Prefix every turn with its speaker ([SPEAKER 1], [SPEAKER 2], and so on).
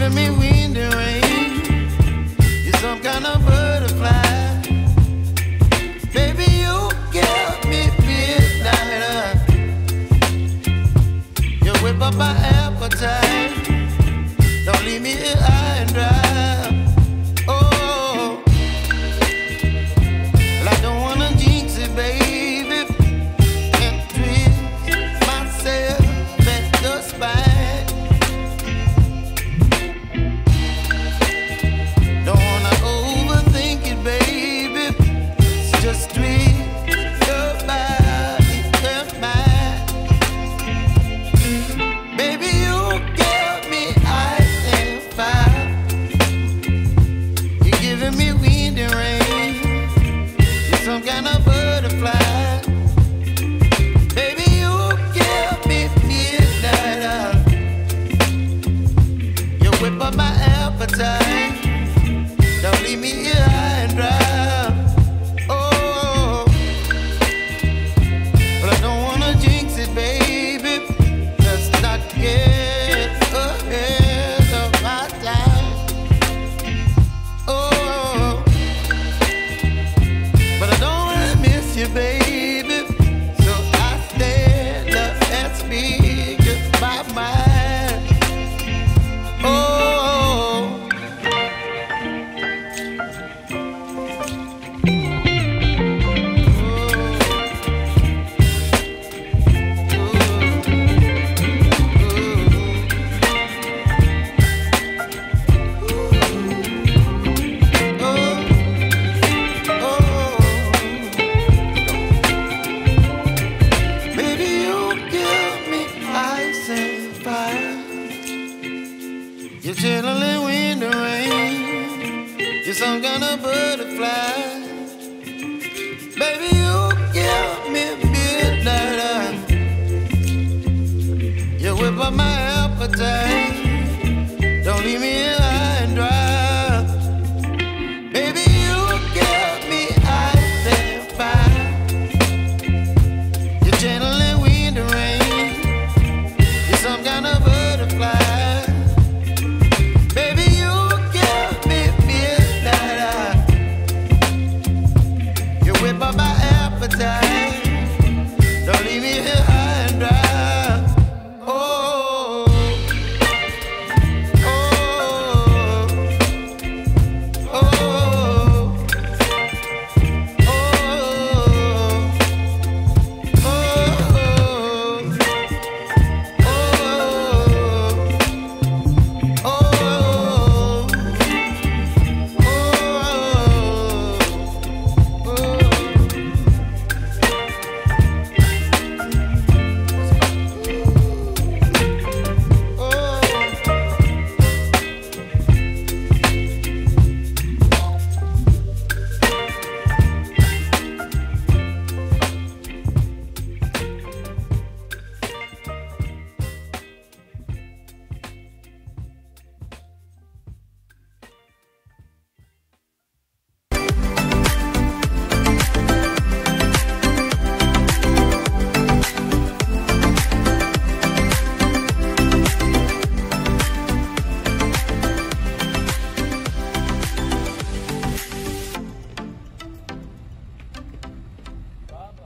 [SPEAKER 1] giving me wind and rain. You're some kind of butterfly. Baby, you give me midnight. You whip up my appetite. Don't leave me here high and dry. Oh, well, I don't wanna jinx it, baby, and twist myself at the spine. Don't wanna overthink it, baby. It's just twist your body and mine. Baby, you give me ice and fire. You're giving me wind and rain. You're some kind of butterfly. Baby, you give me midnight. You whip up my appetite. Don't leave me here high and dry. Oh, but I don't wanna jinx it, baby. Let's not get ahead of my time. Oh, but I don't wanna miss you, baby. So I stand up and speak just my mind. Oh. You're chilling wind and rain. You're some kind of butterfly. Baby, you give me midnight. You whip up my appetite. Don't leave me